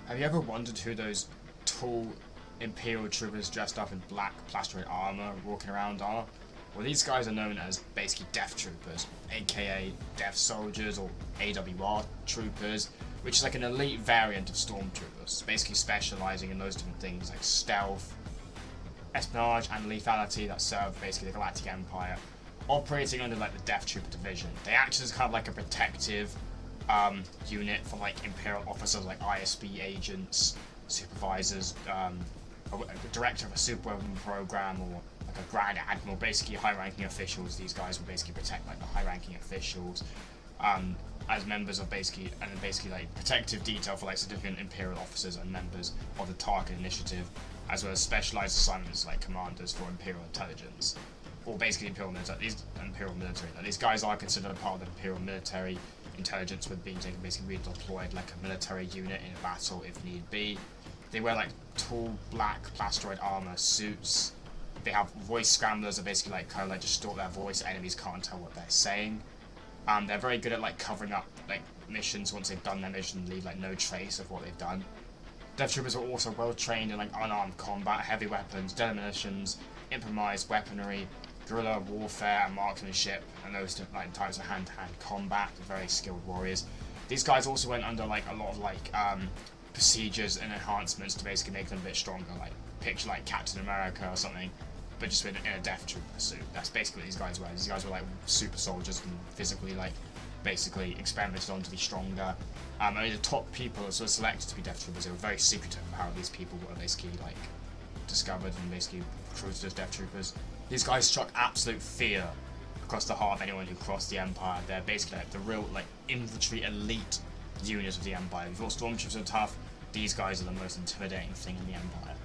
Have you ever wondered who those tall Imperial troopers dressed up in black plastoid armor walking around are? Well, these guys are known as basically Death Troopers, aka Death Soldiers or AWR Troopers, which is like an elite variant of Stormtroopers, basically specializing in those different things like stealth, espionage, and lethality that serve basically the Galactic Empire, operating under like the Death Trooper division. They act as kind of like a protective unit for like Imperial officers like ISB agents, supervisors, a director of a super weapon program, or like a Grand Admiral, basically high-ranking officials. These guys will basically protect like the high-ranking officials as members of basically like protective detail for like significant Imperial officers and members of the Tarkin Initiative, as well as specialized assignments like commanders for Imperial intelligence, or basically Imperial military. These guys are considered a part of the Imperial military intelligence, with being taken basically redeployed like a military unit in a battle if need be. They wear like tall black plastoid armor suits. They have voice scramblers that basically like kind of like distort their voice. Enemies can't tell what they're saying. They're very good at like covering up like missions once they've done their mission, leave like no trace of what they've done. Death Troopers are also well trained in like unarmed combat, heavy weapons, demolitions, improvised weaponry, guerrilla warfare, and marksmanship, and those different like types of hand-to-hand combat. They're very skilled warriors. These guys also went under like a lot of like procedures and enhancements to basically make them a bit stronger. Like picture like Captain America or something, but just in a Death Trooper suit. That's basically what these guys were. These guys were like super soldiers and physically like basically experimented on to be stronger. Only the top people were sort of selected to be Death Troopers. They were very secretive of how these people were basically like discovered and basically recruited as Death Troopers. These guys struck absolute fear across the heart of anyone who crossed the Empire. They're basically like the real like infantry elite unit of the Empire. If you thought Stormtroopers are tough, these guys are the most intimidating thing in the Empire.